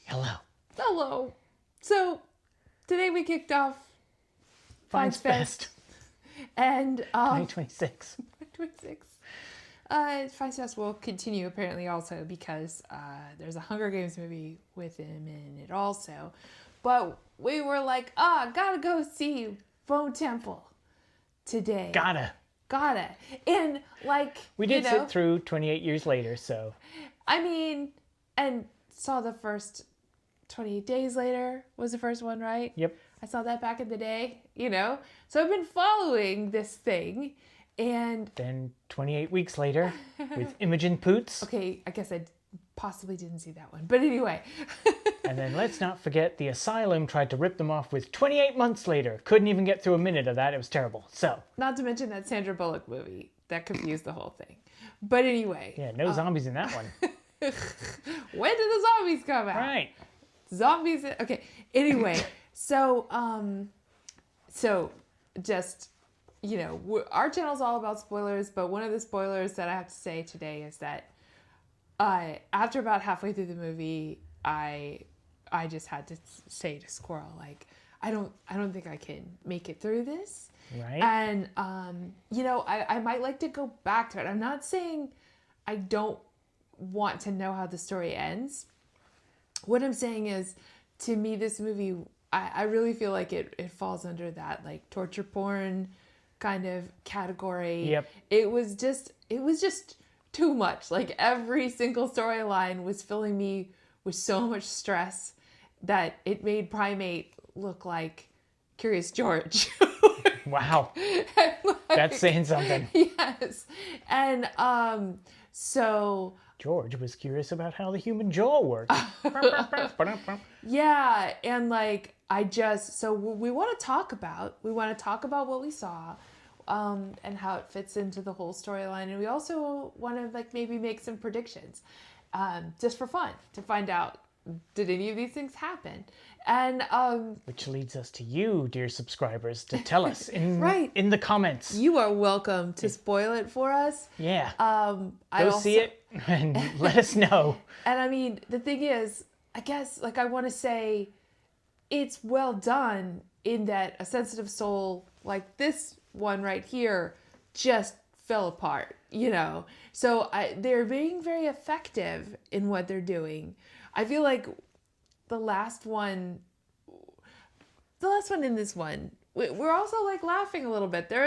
Hello. Hello. So, today we kicked off Finds Fest. And 2026. 2026. Finds Fest will continue apparently also because there's a Hunger Games movie with him in it also. But we were like, gotta go see Bone Temple today. Gotta. And like, We did sit through 28 years later, so. I mean, and saw the first 28 Days Later was the first one, right? Yep. I saw that back in the day, So I've been following this thing, and... Then 28 weeks later, with Imogen Poots. Okay, I guess I possibly didn't see that one. But anyway. And then let's not forget the Asylum tried to rip them off with 28 months later. Couldn't even get through a minute of that. It was terrible. So. Not to mention that Sandra Bullock movie. That confused the whole thing. But anyway. Yeah, no zombies in that one. When did the zombies come out? Right. Zombies. Okay. Anyway, so just, our channel's all about spoilers, but one of the spoilers that I have to say today is that after about halfway through the movie, I just had to say to Squirrel, like, I don't think I can make it through this. Right. And, I might like to go back to it. I'm not saying I don't want to know how the story ends. What I'm saying is, to me, this movie, I really feel like it falls under that, like, torture porn kind of category. Yep. It was just too much. Like, every single storyline was filling me with so much stress that it made Primate look like Curious George. Wow. That's saying something. Yes. And so... George was curious about how the human jaw worked. Yeah, and like so we want to talk about what we saw, and how it fits into the whole storyline, and we also want to like maybe make some predictions, just for fun to find out, did any of these things happen? And which leads us to you, dear subscribers, to tell us in the comments. You are welcome to spoil it for us. Yeah. Go see it and let us know. And I mean, the thing is, I guess, like, I want to say it's well done in that A Sensitive Soul, like this one right here, just fell apart, So they're being very effective in what they're doing. I feel like the last one in this one, we're also like laughing a little bit. There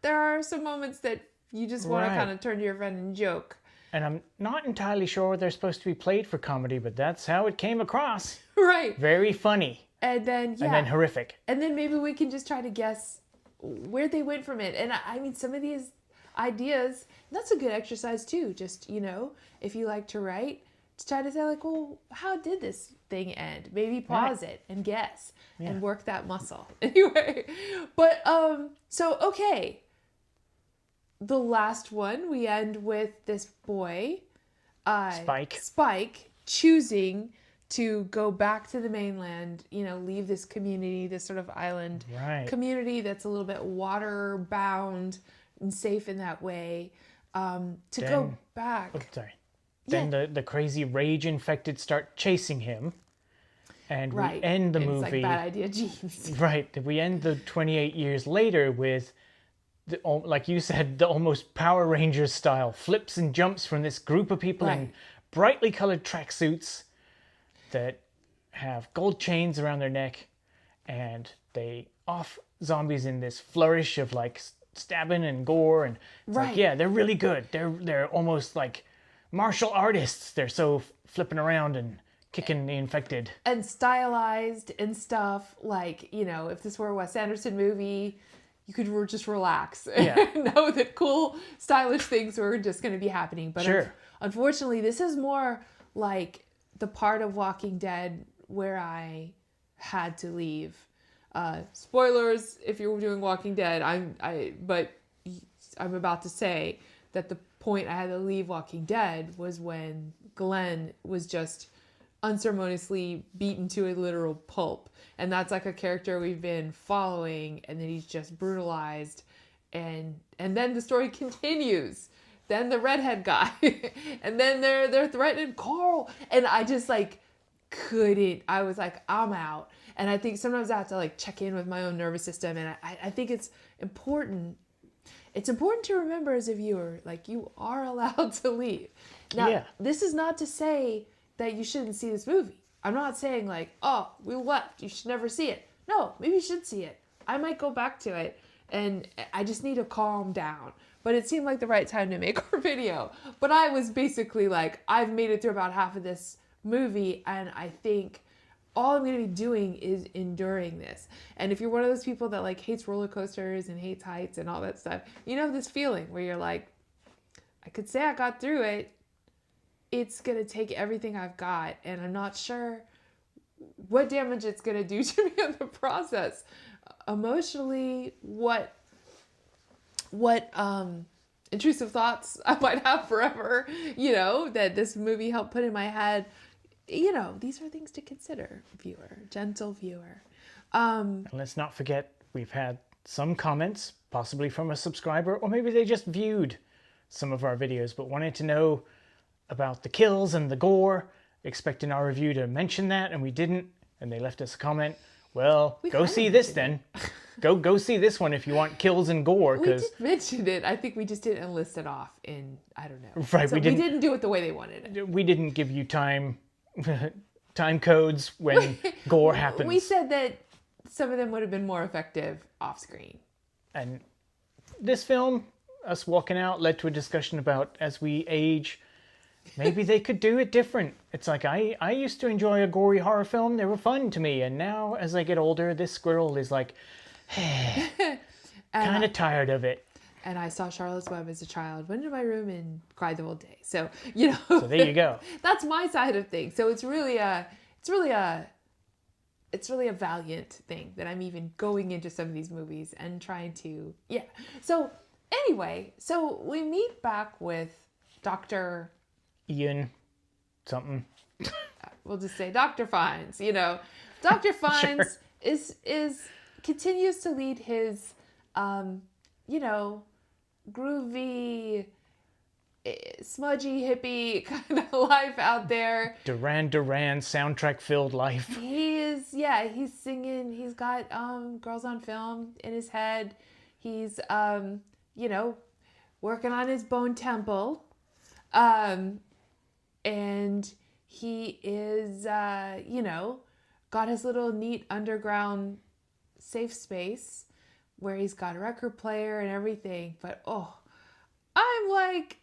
are some moments that you just want to kind of turn to your friend and joke. And I'm not entirely sure they're supposed to be played for comedy, but that's how it came across. Right. Very funny. And then, yeah. And then horrific. And then maybe we can just try to guess where they went from it. And I mean, some of these ideas, that's a good exercise too. Just, if you like to write, to try to say like, well, how did this thing end? Maybe pause it and guess and work that muscle. Anyway, but, so, okay. The last one, we end with this boy, Spike, choosing to go back to the mainland, leave this community, this sort of island community that's a little bit water bound and safe in that way, go back. Oh, sorry. Then the crazy rage infected start chasing him. And we end the movie. It's like bad idea, jeans. Right. We end the 28 years later with, like you said, the almost Power Rangers style flips and jumps from this group of people in brightly colored tracksuits that have gold chains around their neck, and they off zombies in this flourish of like stabbing and gore, and it's like, yeah, they're really good. They're almost like martial artists. They're so flipping around and kicking the infected. And stylized and stuff. Like, if this were a Wes Anderson movie, you could just relax and know that cool, stylish things were just going to be happening. But unfortunately, this is more like the part of Walking Dead where I had to leave. Spoilers if you're doing Walking Dead. But I'm about to say that the point I had to leave Walking Dead was when Glenn was just unceremoniously beaten to a literal pulp, and that's like a character we've been following, and then he's just brutalized, and then the story continues then the redhead guy, and then they're threatening Carl, and I just like couldn't. I was like, I'm out. And I think sometimes I have to like check in with my own nervous system, and I think it's important. It's important to remember as a viewer, like you are allowed to leave. Now, this is not to say that you shouldn't see this movie. I'm not saying like, oh, we left, you should never see it. No, maybe you should see it. I might go back to it, and I just need to calm down. But it seemed like the right time to make our video. But I was basically like, I've made it through about half of this movie, and I think all I'm going to be doing is enduring this. And if you're one of those people that like hates roller coasters and hates heights and all that stuff, you know this feeling where you're like, I could say I got through it. It's going to take everything I've got, and I'm not sure what damage it's going to do to me in the process. Emotionally, what intrusive thoughts I might have forever, you know, that this movie helped put in my head. You know, these are things to consider, viewer, gentle viewer. And let's not forget, we've had some comments, possibly from a subscriber, or maybe they just viewed some of our videos, but wanted to know about the kills and the gore, expecting our review to mention that, and we didn't, and they left us a comment. Well, go see this then. Go see this one if you want kills and gore. We did mention it. I think we just didn't list it off in, I don't know. Right, so we didn't do it the way they wanted it. We didn't give you time codes when gore happens. We said that some of them would have been more effective off screen. And this film, us walking out, led to a discussion about as we age, maybe they could do it different. It's like I used to enjoy a gory horror film. They were fun to me. And now as I get older, this Squirrel is like, kind of tired of it. And I saw Charlotte's Web as a child, went into my room and cried the whole day. So, you know. So there you go. That's my side of things. So it's really a valiant thing that I'm even going into some of these movies and trying to, So anyway, so we meet back with Dr. Ian something. We'll just say Dr. Fiennes, you know. Dr. Fiennes is continues to lead his, you know, groovy, smudgy, hippie kind of life out there. Duran Duran soundtrack-filled life. He's singing. He's got Girls on Film in his head. He's, you know, working on his bone temple. And he is, you know, got his little neat underground safe space where he's got a record player and everything. But, I'm like,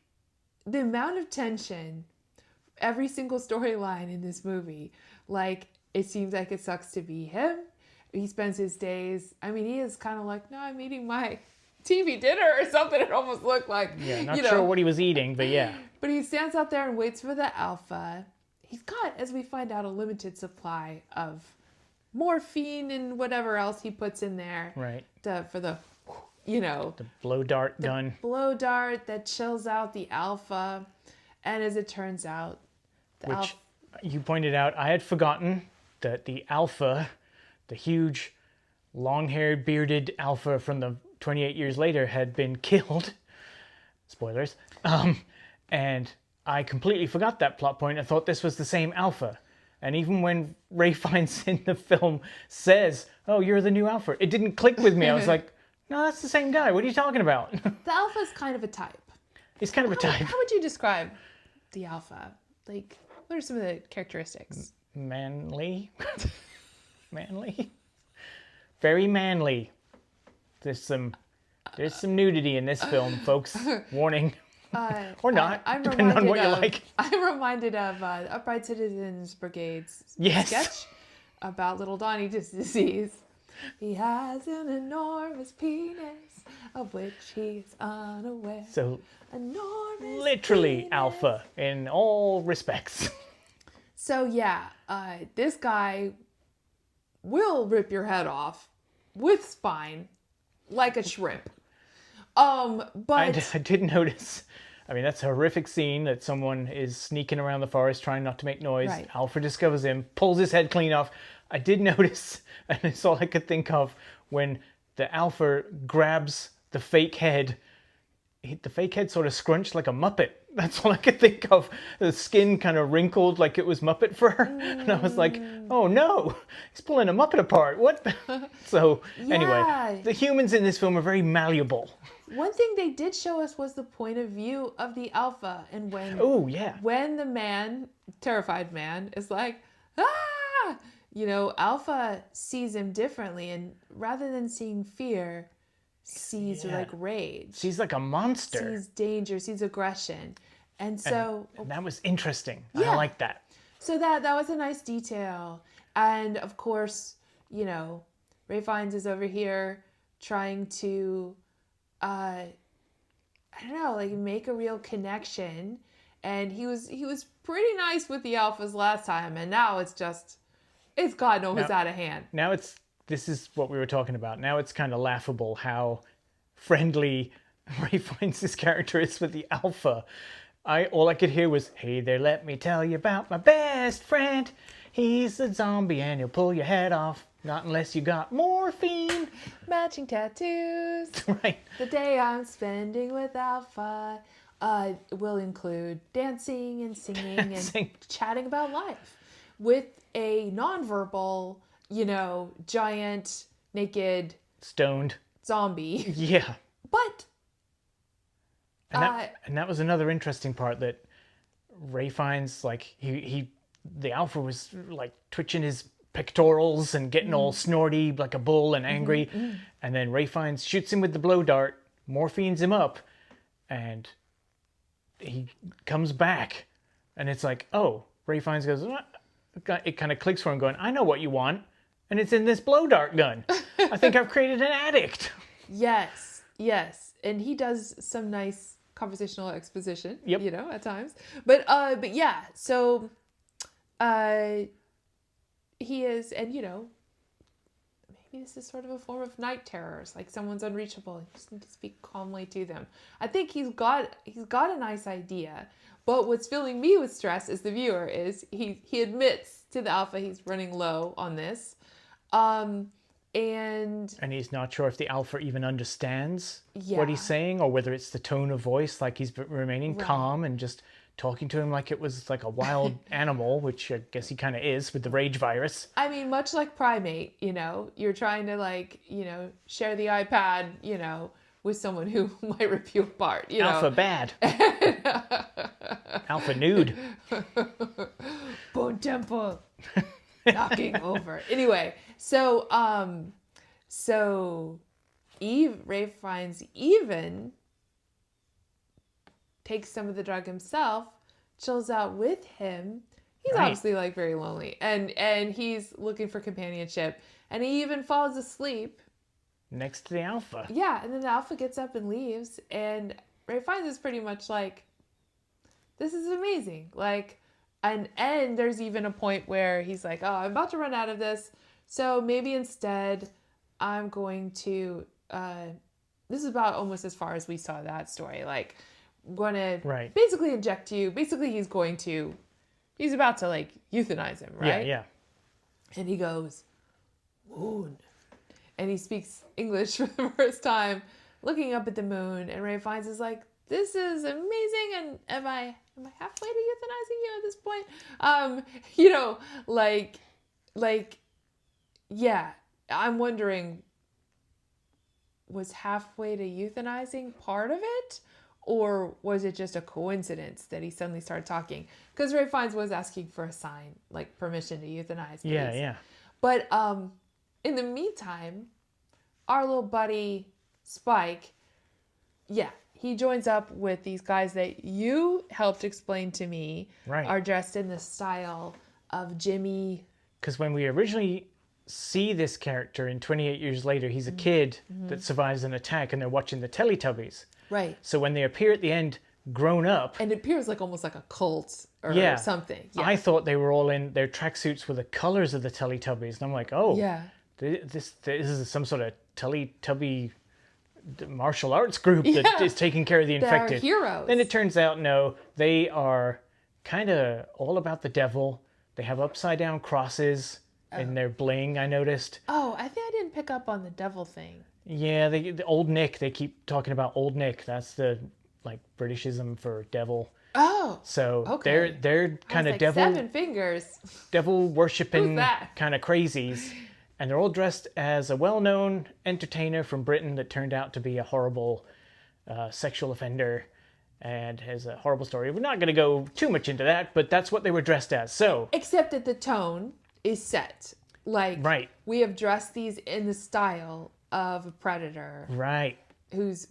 the amount of tension, every single storyline in this movie, like, it seems like it sucks to be him. He spends his days, I mean, he is kind of like, no, I'm eating my TV dinner or something. It almost looked like, yeah, not sure what he was eating, but yeah. But he stands out there and waits for the alpha. He's got, as we find out, a limited supply of morphine and whatever else he puts in there. Right. For the, you know. The blow dart gun. Blow dart that chills out the alpha. And as it turns out, Which you pointed out, I had forgotten that the alpha, the huge long-haired bearded alpha from the 28 years later had been killed. Spoilers. And I completely forgot that plot point. I thought this was the same alpha. And even when Ray Fiennes in the film says, oh, you're the new alpha, it didn't click with me. I was like, no, that's the same guy. What are you talking about? The alpha is kind of a type. He's kind of a type. How would you describe the alpha? Like, what are some of the characteristics? Manly. Manly. Very manly. There's some nudity in this film, folks. Warning. Or not, depending on what you like. I'm reminded of Upright Citizens Brigade's sketch about little Donnie disease. He has an enormous penis of which he is unaware. So, enormous literally penis. alpha in all respects. So yeah, this guy will rip your head off with spine like a shrimp. But I did notice, I mean, that's a horrific scene that someone is sneaking around the forest trying not to make noise. Right. Alfred discovers him, pulls his head clean off. I did notice, and it's all I could think of, when the alpha grabs the fake head, the fake head sort of scrunched like a Muppet. That's all I could think of. The skin kind of wrinkled like it was Muppet fur. And I was like, oh no, he's pulling a Muppet apart. What? So anyway, the humans in this film are very malleable. One thing they did show us was the point of view of the alpha. And when the man, terrified man, is like, ah! Alpha sees him differently. And rather than seeing fear, sees like rage. Sees like a monster. Sees danger, sees aggression. And so... And that was interesting. I like that. So that was a nice detail. And of course, Ray Fiennes is over here trying to, make a real connection. And he was pretty nice with the alphas last time. And now it's gotten almost out of hand. Now this is what we were talking about. Now it's kind of laughable how friendly Ray Fiennes' character is with the alpha. All I could hear was, hey there, let me tell you about my best friend. He's a zombie and he'll pull your head off. Not unless you got morphine. Matching tattoos. Right. The day I'm spending with Alpha will include dancing and singing and chatting about life with a nonverbal, giant, naked, stoned zombie. Yeah. But and that was another interesting part, that Ray Fiennes, like the alpha was like twitching his pectorals and getting all snorty like a bull and angry. And then Ray Fiennes shoots him with the blow dart, morphines him up, and he comes back. And it's like, oh, Ray Fiennes goes, it kind of clicks for him going, I know what you want. And it's in this blow dart gun. I think I've created an addict. Yes. And he does some nice conversational exposition, at times. But yeah, so he is, and maybe this is sort of a form of night terrors, like someone's unreachable. You just need to speak calmly to them. I think he's got a nice idea. But what's filling me with stress as the viewer is he admits to the alpha he's running low on this. And he's not sure if the alpha even understands what he's saying, or whether it's the tone of voice, like he's remaining calm and just talking to him like it was like a wild animal, which I guess he kind of is with the rage virus. I mean, much like Primate, you're trying to share the iPad, with someone who might rip you apart. Alpha bad. Alpha nude. Bone temple. Knocking over. Anyway, so Ray Fiennes even takes some of the drug himself, chills out with him. He's obviously like very lonely, and he's looking for companionship, and he even falls asleep next to the alpha. Yeah, and then the alpha gets up and leaves, and Ray Fiennes is pretty much like, this is amazing. Like, and there's even a point where he's like, oh, I'm about to run out of this, so maybe instead I'm going to, this is about almost as far as we saw that story, like, I'm going to basically inject you. Basically, he's about to like euthanize him, right? Yeah. And he goes, moon. And he speaks English for the first time, looking up at the moon. And Ray Fiennes is like, this is amazing. And am I halfway to euthanizing you at this point? Yeah, I'm wondering, was halfway to euthanizing part of it? Or was it just a coincidence that he suddenly started talking? Because Ray Fiennes was asking for a sign, like permission to euthanize. Please. Yeah. But in the meantime, our little buddy Spike, he joins up with these guys that you helped explain to me are dressed in the style of Jimmy. Because when we originally see this character in 28 years later, he's a kid that survives an attack, and they're watching the Teletubbies. Right. So when they appear at the end, grown up. And it appears like almost like a cult or something. Yeah. I thought they were all in their tracksuits with the colors of the Teletubbies. And I'm like, oh, this is some sort of Teletubby martial arts group that is taking care of the infected. They're heroes. Then it turns out, no, they are kind of all about the devil. They have upside down crosses in their bling, I noticed. Oh, I think I didn't pick up on the devil thing. Yeah, the old Nick, they keep talking about old Nick. That's the like Britishism for devil. Oh. So okay. they're kind of like, devil 7 fingers. Devil worshipping that? kind of crazies. And they're all dressed as a well-known entertainer from Britain that turned out to be a horrible sexual offender and has a horrible story. We're not going to go too much into that, but that's what they were dressed as. So, except that the tone is set. Like, right. We have dressed these in the style of a predator. Right. Who's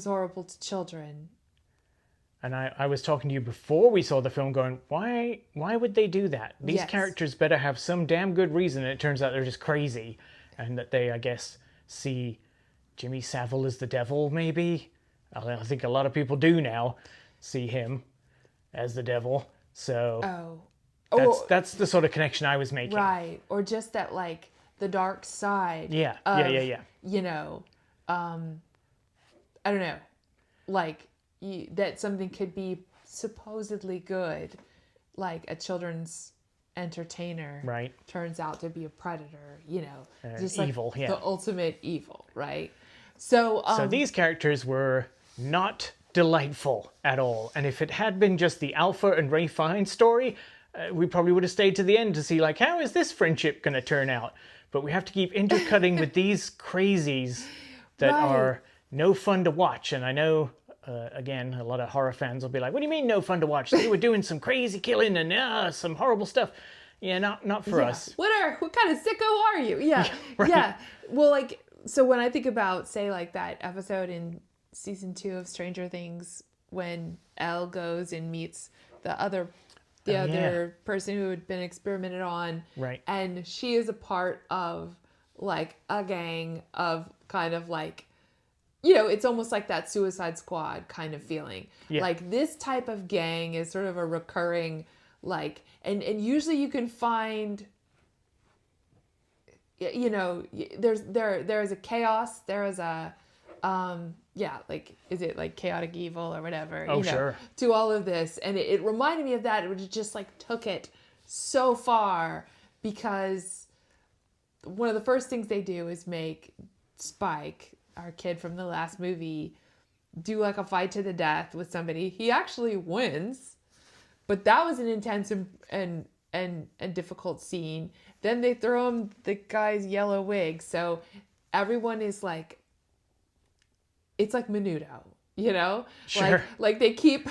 horrible to children. And I was talking to you before we saw the film going, why would they do that? These characters better have some damn good reason. And it turns out they're just crazy. And that they, I guess, see Jimmy Savile as the devil, maybe. I think a lot of people do now see him as the devil. So that's the sort of connection I was making. Right. Or just that, like, the dark side. Yeah. You know, I don't know. Like, that something could be supposedly good, like a children's entertainer, right, turns out to be a predator, you know, just evil, like the ultimate evil, right? So these characters were not delightful at all, and if it had been just the Alpha and Ray Fiennes story, we probably would have stayed to the end to see, like, how is this friendship going to turn out? But we have to keep intercutting with these crazies that are no fun to watch, and I know. Again, a lot of horror fans will be like, what do you mean no fun to watch? They were doing some crazy killing and some horrible stuff. Yeah, not for us. What kind of sicko are you? Yeah. Right. Yeah. Well, like, so when I think about, say, like that episode in season 2 of Stranger Things when Elle goes and meets the other person who had been experimented on. Right. And she is a part of, like, a gang of kind of, like, you know, it's almost like that Suicide Squad kind of feeling. Yeah. Like, this type of gang is sort of a recurring, like, and usually you can find, you know, there is a chaos, there is a, like, is it like chaotic evil or whatever? Oh, you know, sure. To all of this. And it reminded me of that. It just, like, took it so far because one of the first things they do is make Spike, our kid from the last movie, do like a fight to the death with somebody. He actually wins, but that was an intense and difficult scene. Then they throw him the guy's yellow wig, so everyone is like, it's like Menudo, you know? Sure. Like they keep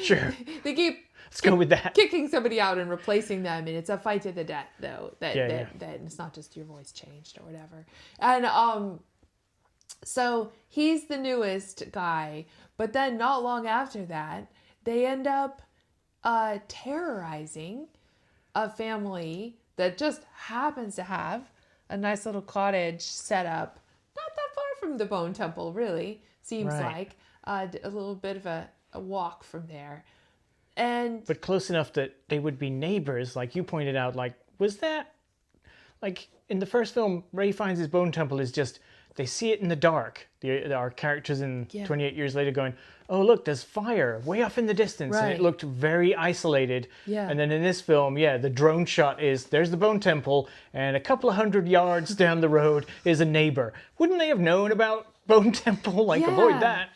sure. They keep Let's go with that. Kicking somebody out and replacing them, and it's a fight to the death though. That it's not just your voice changed or whatever. And so he's the newest guy, but then not long after that, they end up terrorizing a family that just happens to have a nice little cottage set up, not that far from the Bone Temple, really, seems like. A little bit of a walk from there. But close enough that they would be neighbors, like you pointed out. Like, was that, like, in the first film, Ray Fiennes' Bone Temple is just, they see it in the dark. Our characters in 28 years later going, oh, look, there's fire way off in the distance. Right. And it looked very isolated. Yeah. And then in this film, the drone shot is, there's the Bone Temple, and a couple of 100 yards down the road is a neighbor. Wouldn't they have known about Bone Temple? Like, avoid that.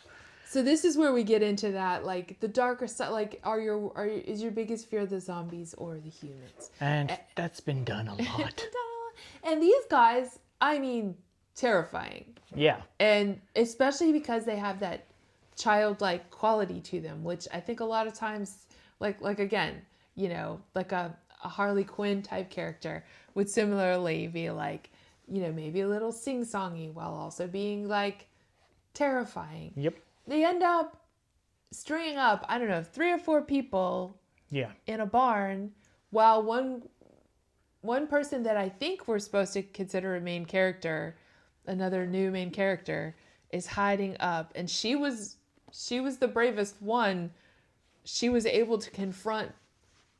So this is where we get into that, like, the darker side. Like, is your biggest fear the zombies or the humans? And that's been done a lot. And these guys, I mean, terrifying. Yeah. And especially because they have that childlike quality to them, which I think a lot of times, like again, you know, like a Harley Quinn type character would similarly be like, you know, maybe a little sing-songy while also being, like, terrifying. Yep. They end up stringing up, I don't know, 3 or 4 people in a barn while one person that I think we're supposed to consider a main character, another new main character, is hiding up. And she was the bravest one. She was able to confront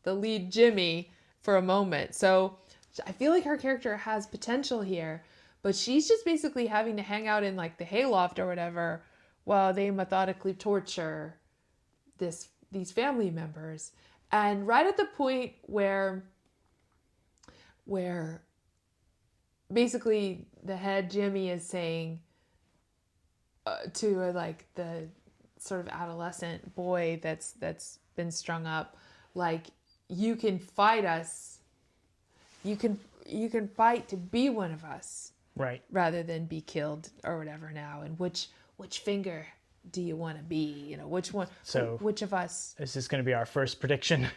the lead Jimmy for a moment. So I feel like her character has potential here, but she's just basically having to hang out in, like, the hayloft or whatever while they methodically torture these family members. And right at the point where basically the head Jimmy is saying to like the sort of adolescent boy that's been strung up, like, you can fight us. You can fight to be one of us. Right. Rather than be killed or whatever now. And which finger do you want to be? Which one? So which of us? Is this going to be our first prediction?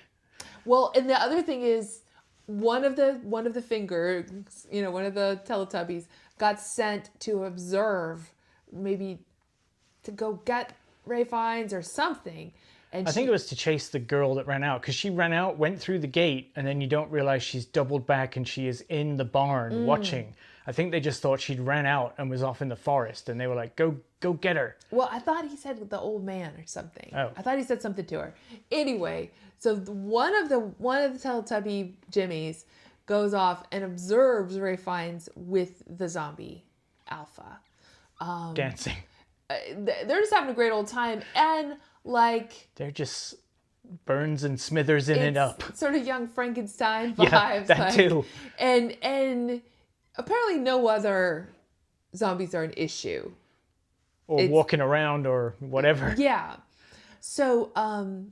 Well, and the other thing is, one of the fingers, one of the Teletubbies got sent to observe, maybe to go get Ray Fiennes or something. And I think it was to chase the girl that ran out, because she ran out, went through the gate, and then you don't realize she's doubled back and she is in the barn watching. I think they just thought she'd ran out and was off in the forest, and they were like, go get her. Well, I thought he said the old man or something. Oh. I thought he said something to her. Anyway, so one of the Teletubby Jimmies goes off and observes Ray Fiennes with the zombie Alpha. Dancing. They're just having a great old time, and like, they're just Burns and Smithers in it up. Sort of Young Frankenstein vibes. Yeah, that too. And apparently no other zombies are an issue. Or walking around or whatever. Yeah. So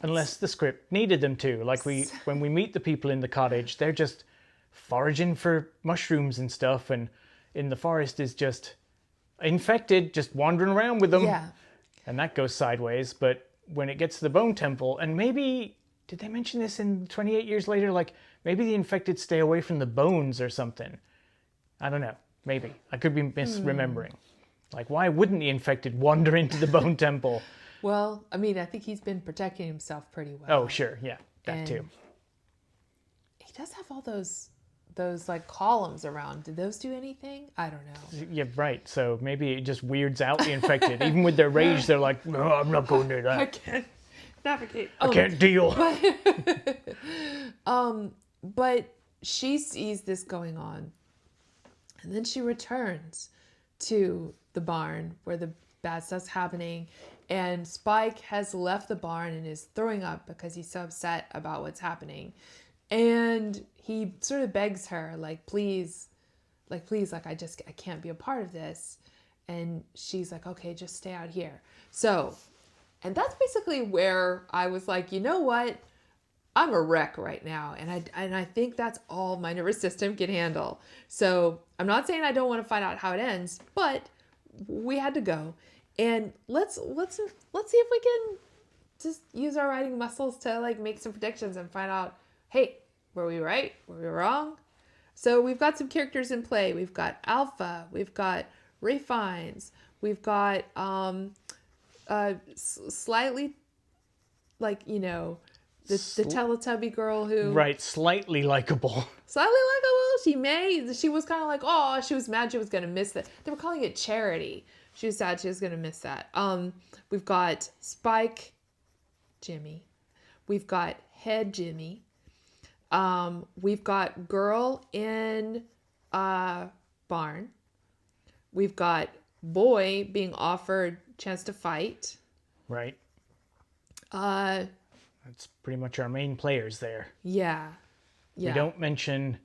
unless the script needed them to. Like when we meet the people in the cottage, they're just foraging for mushrooms and stuff, and in the forest is just infected, just wandering around with them. Yeah. And that goes sideways. But when it gets to the Bone Temple, and maybe, did they mention this in 28 years later? Like, maybe the infected stay away from the bones or something. I don't know. Maybe. I could be misremembering. Like, why wouldn't the infected wander into the Bone Temple? Well, I mean, I think he's been protecting himself pretty well. Oh, sure. Yeah, that too. He does have all those like columns around. Did those do anything? I don't know. Yeah, right. So maybe it just weirds out the infected. Even with their rage, they're like, no, I'm not going near that. I can't navigate. I can't deal. But she sees this going on. And then she returns to the barn where the bad stuff's happening. And Spike has left the barn and is throwing up because he's so upset about what's happening. And he sort of begs her, please, I can't be a part of this. And she's like, okay, just stay out here. So, and that's basically where I was like, you know what? I'm a wreck right now. And I think that's all my nervous system can handle. So I'm not saying I don't want to find out how it ends, but we had to go. And let's see if we can just use our writing muscles to make some predictions and find out, hey, were we right? Were we wrong? So we've got some characters in play. We've got Alpha. We've got Ray Fiennes. We've got slightly the Teletubby girl who... Right, slightly likable. Slightly likable. She was kind of like, oh, she was mad she was going to miss that. They were calling it charity. She was sad she was going to miss that. We've got Spike, Jimmy. We've got Head Jimmy. We've got Girl in Barn. We've got Boy being offered chance to fight. Right. That's pretty much our main players there. Yeah. We don't mention,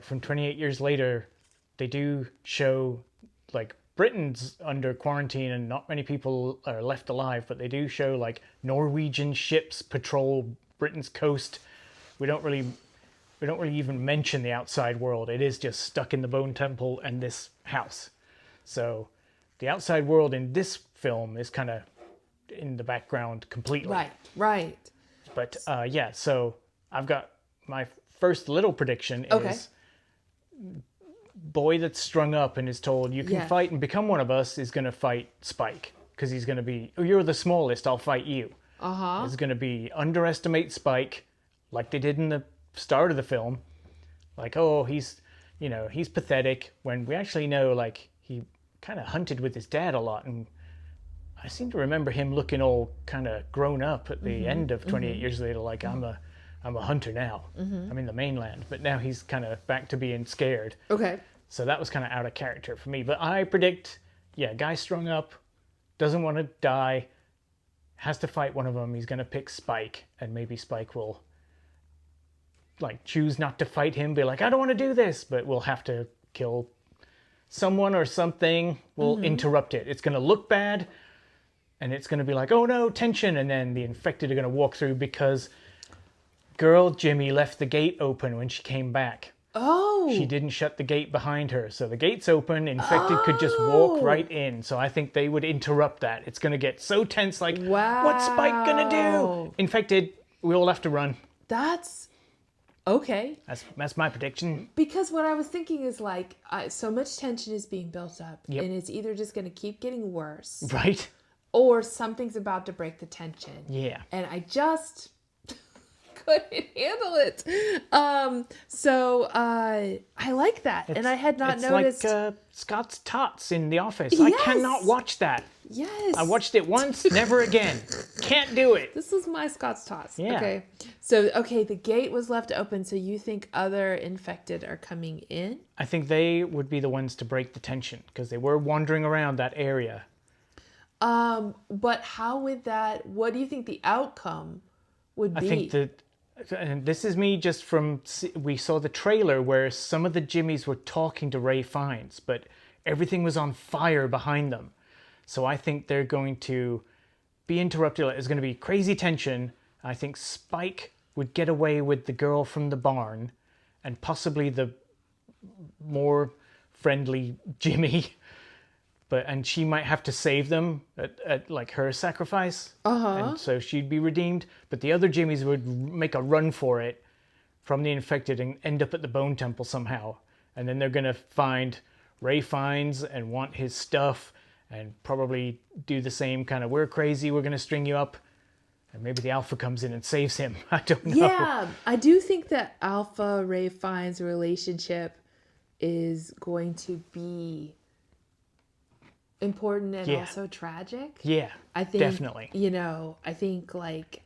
from 28 years later, they do show, Britain's under quarantine and not many people are left alive, but they do show, Norwegian ships patrol Britain's coast. We don't really even mention the outside world. It is just stuck in the Bone Temple and this house. So the outside world in this film is kind of in the background completely. Right. But so I've got my first little prediction is Boy that's strung up and is told you can fight and become one of us is going to fight Spike because he's going to be, oh, you're the smallest, I'll fight you. It's going to be underestimate Spike like they did in the start of the film. He's pathetic, when we actually know he kind of hunted with his dad a lot, and I seem to remember him looking all kind of grown up at the end of 28 years later, I'm a hunter now. I'm in the mainland, but now he's kind of back to being scared. Okay. So that was kind of out of character for me. But I predict, guy strung up, doesn't want to die, has to fight one of them. He's going to pick Spike, and maybe Spike will choose not to fight him, be like, I don't want to do this, but we'll have to kill someone or something will interrupt it. It's going to look bad, and it's going to be like, oh no, tension, and then the infected are going to walk through because girl Jimmy left the gate open when she came back. Oh. She didn't shut the gate behind her, so the gate's open, infected could just walk right in. So I think they would interrupt that. It's going to get so tense, like, what's Spike going to do? Infected, we all have to run. That's okay. That's my prediction. Because what I was thinking is like, so much tension is being built up, and it's either just going to keep getting worse, right? Or something's about to break the tension. Yeah. And I just couldn't handle it. So I like that, and I had not noticed. It's like Scott's tots in The Office. Yes. I cannot watch that. Yes. I watched it once, never again. Can't do it. This is my Scott's tots. Yeah. Okay. So, the gate was left open, so you think other infected are coming in? I think they would be the ones to break the tension, because they were wandering around that area. But how would that, what do you think the outcome would be? I think that, and this is me just from, we saw the trailer where some of the Jimmies were talking to Ray Fiennes, but everything was on fire behind them. So I think they're going to be interrupted. There's going to be crazy tension. I think Spike would get away with the girl from the barn and possibly the more friendly Jimmy. And she might have to save them at like her sacrifice. And so she'd be redeemed. But the other Jimmies would make a run for it from the infected and end up at the Bone Temple somehow. And then they're going to find Ray Fiennes and want his stuff and probably do the same kind of, we're crazy, we're going to string you up. And maybe the Alpha comes in and saves him. I don't know. Yeah, I do think that Alpha Ray Fiennes relationship is going to be important and also tragic. Yeah, I think definitely. I think like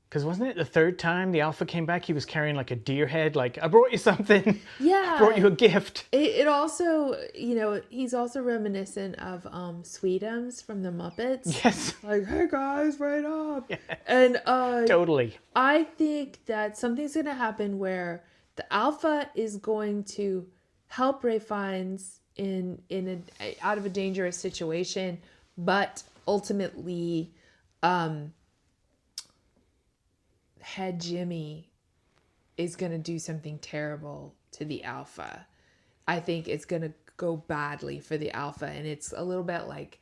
because wasn't it the third time the Alpha came back, he was carrying like a deer head, like, I brought you something. Yeah. I brought you a gift. It also, he's also reminiscent of Sweetums from the Muppets. Yes. Like, hey guys, right up. Yeah. And totally. I think that something's going to happen where the Alpha is going to help Ray Fiennes out of a dangerous situation, but ultimately Head Jimmy is going to do something terrible to the Alpha. I think it's going to go badly for the Alpha, and it's a little bit like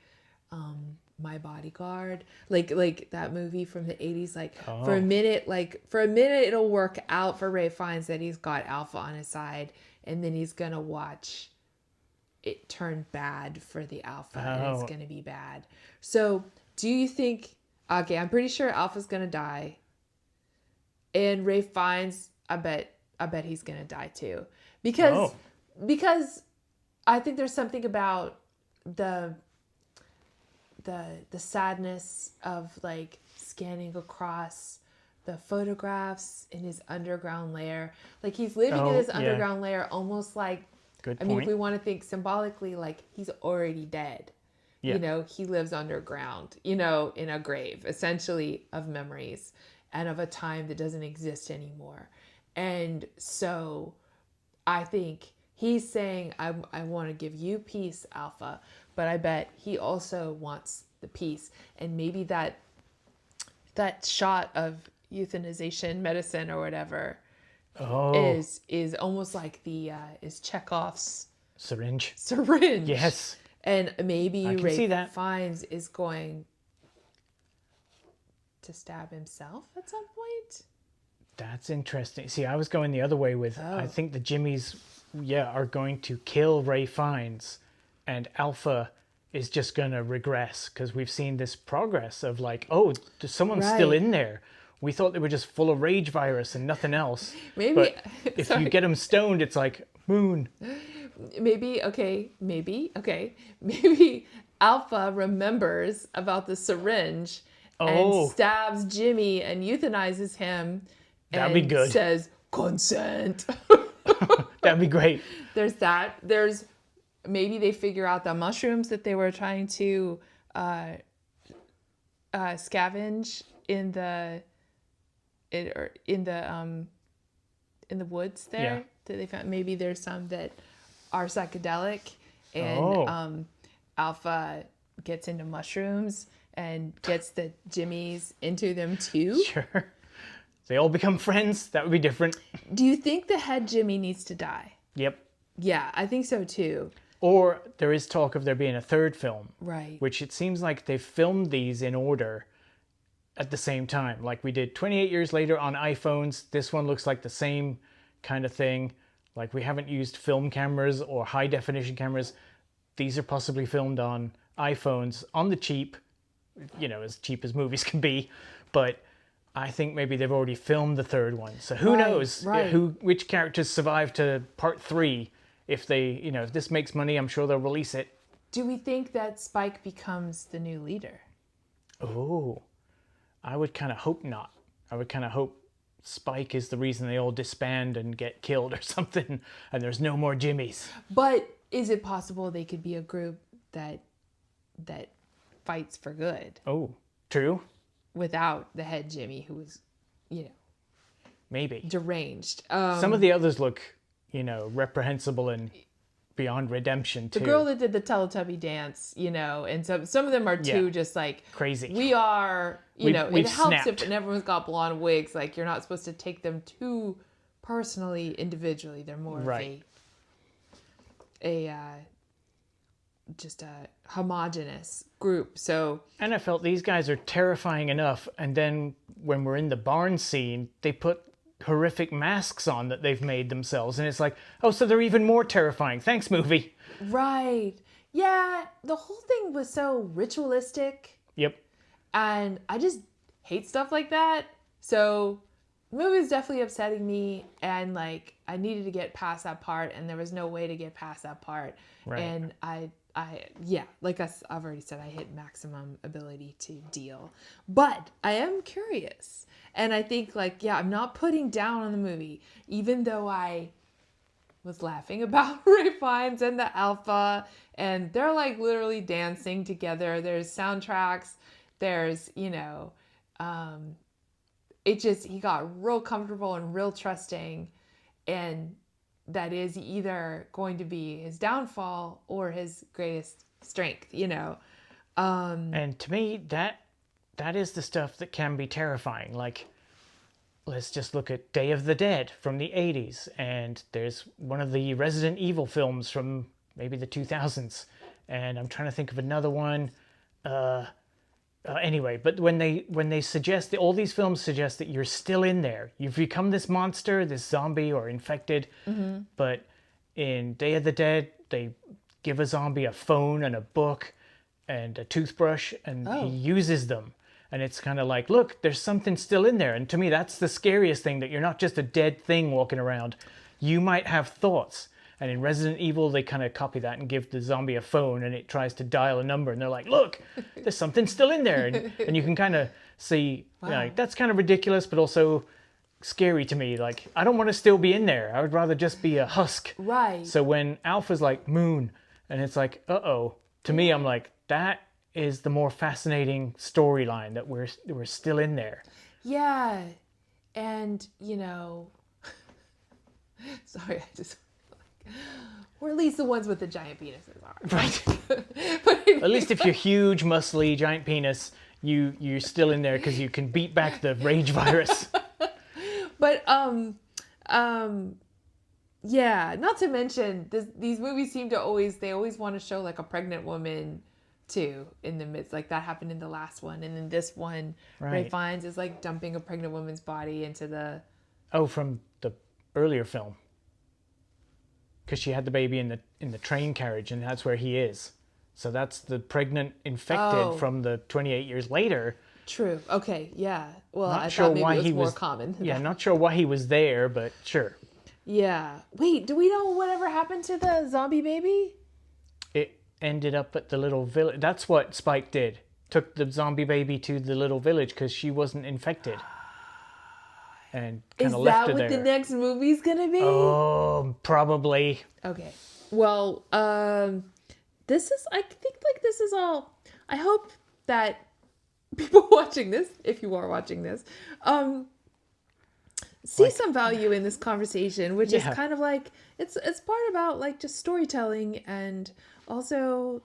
My Bodyguard, like that movie from the 80s. For a minute it'll work out for Ray Fiennes that he's got Alpha on his side, and then he's going to watch it turn bad for the Alpha, and it's going to be bad. So do you think, I'm pretty sure Alpha's going to die, and Ray Fiennes, I bet he's going to die too, because I think there's something about the sadness of like scanning across the photographs in his underground lair. Like he's living in his underground lair almost like, good point. I mean, if we want to think symbolically, like he's already dead. Yeah. He lives underground, in a grave, essentially, of memories and of a time that doesn't exist anymore. And so I think he's saying, I want to give you peace, Alpha, but I bet he also wants the peace. And maybe that shot of euthanization medicine or whatever is almost like is Chekhov's syringe. Yes. And maybe Ray Fiennes is going to stab himself at some point. That's interesting. See, I was going the other way with, I think the Jimmies, are going to kill Ray Fiennes, and Alpha is just going to regress, because we've seen this progress of like, someone's still in there. We thought they were just full of rage virus and nothing else. Maybe. But if you get them stoned, it's like, moon. Maybe Alpha remembers about the syringe and stabs Jimmy and euthanizes him. That'd be good. Says, consent. That'd be great. There's that. Maybe they figure out the mushrooms that they were trying to scavenge in the woods there that they found. Maybe there's some that are psychedelic, and Alpha gets into mushrooms and gets the Jimmies into them too. Sure. They all become friends. That would be different. Do you think the head Jimmy needs to die? Yep. Yeah, I think so too. Or there is talk of there being a third film. Right. Which it seems like they've filmed these in order at the same time. Like we did 28 years later on iPhones. This one looks like the same kind of thing. Like we haven't used film cameras or high definition cameras. These are possibly filmed on iPhones on the cheap, as cheap as movies can be. But I think maybe they've already filmed the third one. So who knows which characters survive to part 3. If they, if this makes money, I'm sure they'll release it. Do we think that Spike becomes the new leader? Oh, I would kind of hope not. I would kind of hope Spike is the reason they all disband and get killed or something, and there's no more Jimmies. But is it possible they could be a group that fights for good? Oh, true. Without the head Jimmy, who was, maybe deranged. Some of the others look, reprehensible and beyond redemption too. The girl that did the Teletubby dance, and some of them are too just like crazy. We are, it helps snapped. if everyone's got blonde wigs. Like you're not supposed to take them too personally, individually. They're more right. of just a homogenous group. So, and I felt these guys are terrifying enough, and then when we're in the barn scene, they put horrific masks on that they've made themselves, and it's like, oh, so they're even more terrifying. Thanks, movie. Right. Yeah, the whole thing was so ritualistic. Yep. And I just hate stuff like that. So the movie was definitely upsetting me, and like I needed to get past that part, and there was no way to get past that part. Right. And like I've already said, I hit maximum ability to deal. But I am curious. And I think I'm not putting down on the movie, even though I was laughing about Ray Fiennes and the Alpha, and they're like literally dancing together. There's soundtracks. There's, he got real comfortable and real trusting, and that is either going to be his downfall or his greatest strength, And to me, that is the stuff that can be terrifying. Like, let's just look at Day of the Dead from the 80s, and there's one of the Resident Evil films from maybe the 2000s, and I'm trying to think of another one. Anyway, but when they suggest all these films suggest that you're still in there, you've become this monster, this zombie or infected. Mm-hmm. But in Day of the Dead, they give a zombie a phone and a book and a toothbrush, and he uses them. And it's kind of like, look, there's something still in there. And to me, that's the scariest thing, that you're not just a dead thing walking around. You might have thoughts. And in Resident Evil, they kind of copy that and give the zombie a phone, and it tries to dial a number. And they're like, look, there's something still in there. And you can kind of see, that's kind of ridiculous, but also scary to me. Like, I don't want to still be in there. I would rather just be a husk. Right. So when Alpha's like, moon, and it's like, uh-oh. To me, I'm like, that is the more fascinating storyline, that we're still in there. Yeah. And, sorry, I just... Or at least the ones with the giant penises are. Right. But anyway. At least if you're huge, muscly, giant penis, you're still in there because you can beat back the rage virus. But yeah. Not to mention these movies seem to always want to show like a pregnant woman too in the midst. Like that happened in the last one, and in this one, Ray Fiennes is like dumping a pregnant woman's body into the. Oh, from the earlier film. Because she had the baby in the train carriage, and that's where he is. So that's the pregnant infected from the 28 years later. True. Okay. Yeah. Well, not I sure thought maybe why it was he more was common. Yeah, not sure why he was there, but sure. Yeah. Wait, do we know whatever happened to the zombie baby? It ended up at the little village. That's what Spike did. Took the zombie baby to the little village because she wasn't infected. And kind of left her there. Is that what the next movie's gonna be? Oh, probably. Okay. Well, this is. I think like this is all. I hope that people watching this, if you are watching this, see some value in this conversation, which is kind of like it's part about like just storytelling, and also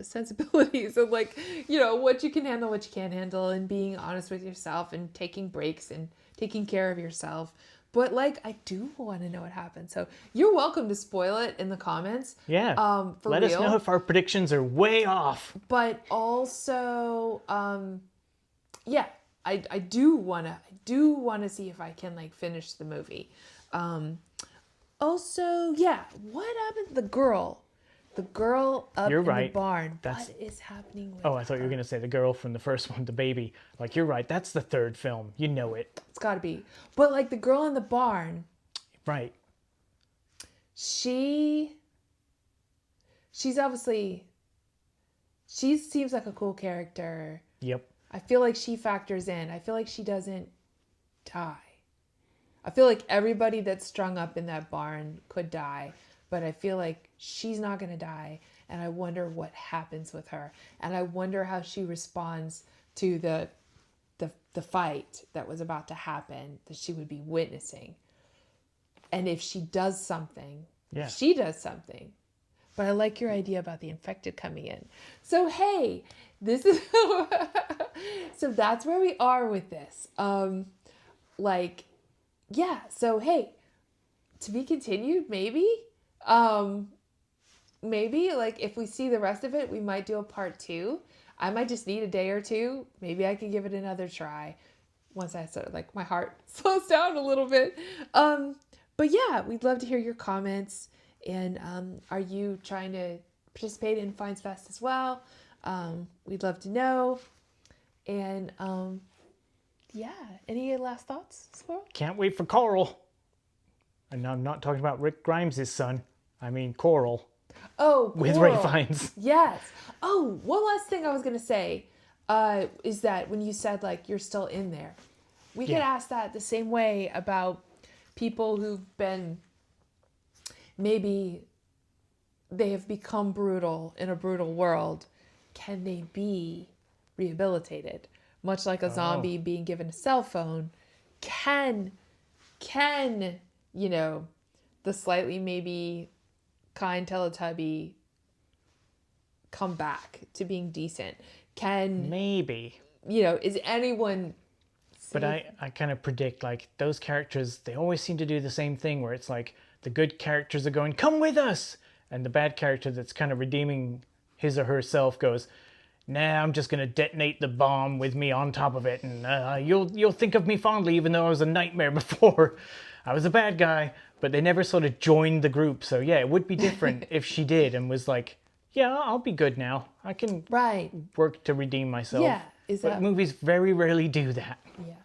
sensibilities and like, what you can handle, what you can't handle, and being honest with yourself and taking breaks and taking care of yourself. But like, I do want to know what happened. So you're welcome to spoil it in the comments. Yeah. Let us know if our predictions are way off. But also, yeah, I do want to see if I can like finish the movie. Also, yeah, what happened to the girl? The girl up in the barn. What is happening with I thought you were going to say the girl from the first one, the baby. Like, you're right. That's the third film. You know it. It's got to be. But, like, the girl in the barn. Right. She's obviously... She seems like a cool character. Yep. I feel like she factors in. I feel like she doesn't die. I feel like everybody that's strung up in that barn could die. But I feel like she's not going to die. And I wonder what happens with her. And I wonder how she responds to the fight that was about to happen, that she would be witnessing. And if she does something. Yeah. She does something. But I like your idea about the infected coming in. So, hey, this is... So that's where we are with this. Yeah. So, hey, to be continued, maybe... maybe like if we see the rest of it, we might do a part 2. I might just need a day or two. Maybe I can give it another try once I sort of like my heart slows down a little bit. But yeah, we'd love to hear your comments. And are you trying to participate in Finds Fest as well? We'd love to know. And yeah, any last thoughts, Squirrel? Can't wait for Coral. And I'm not talking about Rick Grimes' son. I mean Coral. Oh, Coral. With Ray Fiennes. Yes. Oh, one last thing I was going to say is that when you said, like, you're still in there, we could ask that the same way about people who've been, maybe they have become brutal in a brutal world. Can they be rehabilitated? Much like a zombie being given a cell phone, can the slightly maybe kind Teletubby come back to being decent? Maybe. Is anyone... But I kind of predict, like, those characters, they always seem to do the same thing where it's like the good characters are going, come with us! And the bad character that's kind of redeeming his or herself goes, nah, I'm just going to detonate the bomb with me on top of it, and you'll think of me fondly even though I was a nightmare before. I was a bad guy, but they never sort of joined the group. So yeah, it would be different if she did and was like, yeah, I'll be good now. I can work to redeem myself. Yeah. But movies very rarely do that. Yeah.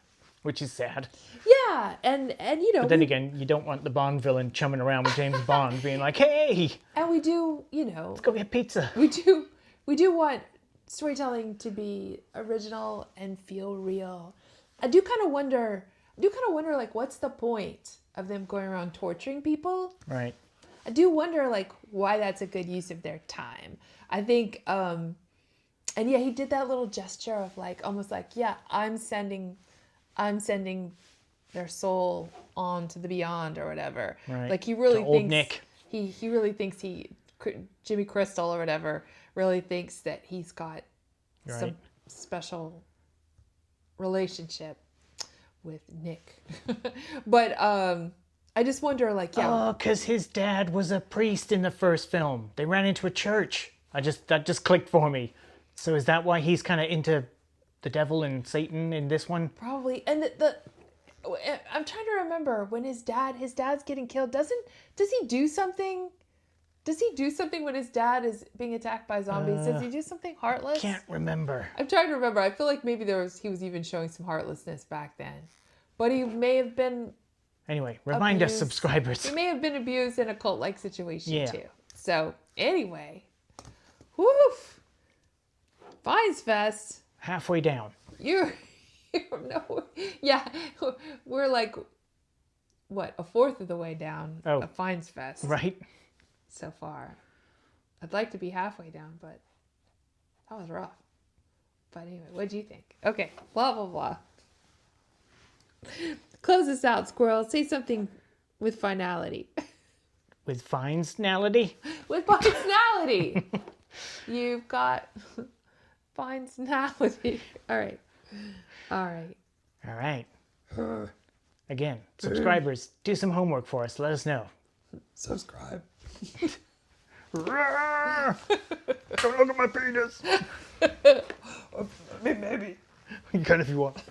Which is sad. Yeah, and But then again, you don't want the Bond villain chumming around with James Bond being like, hey! And we do, let's go get pizza. We do want storytelling to be original and feel real. I do kind of wonder, like, what's the point of them going around torturing people? Right. I do wonder, like, why that's a good use of their time. I think, and yeah, he did that little gesture of, like, almost like, yeah, I'm sending their soul on to the beyond or whatever. Right. Like, he really thinks... Old Nick. He really thinks Jimmy Crystal or whatever really thinks that he's got some special relationship with Nick. But I just wonder, like, yeah. Oh, because his dad was a priest in the first film. They ran into a church. That just clicked for me. So is that why he's kind of into the devil and Satan in this one? Probably. And I'm trying to remember when his dad's getting killed. Does he do something? Does he do something when his dad is being attacked by zombies? Does he do something heartless? Can't remember. I'm trying to remember. I feel like maybe he was even showing some heartlessness back then. But he may have been... Anyway, remind us, subscribers. He may have been abused in a cult-like situation, too. So, anyway. Woof! Finds Fest. Halfway down. We're like, what, a fourth of the way down a Finds Fest. Right. So far. I'd like to be halfway down, but that was rough. But anyway, what do you think? Okay, blah, blah, blah. Close this out, Squirrel. Say something with finality. With finality? With finality. You've got fine tonality. All right. Again, subscribers, do some homework for us. Let us know. Subscribe. Don't look at my penis. Maybe. You can if you want.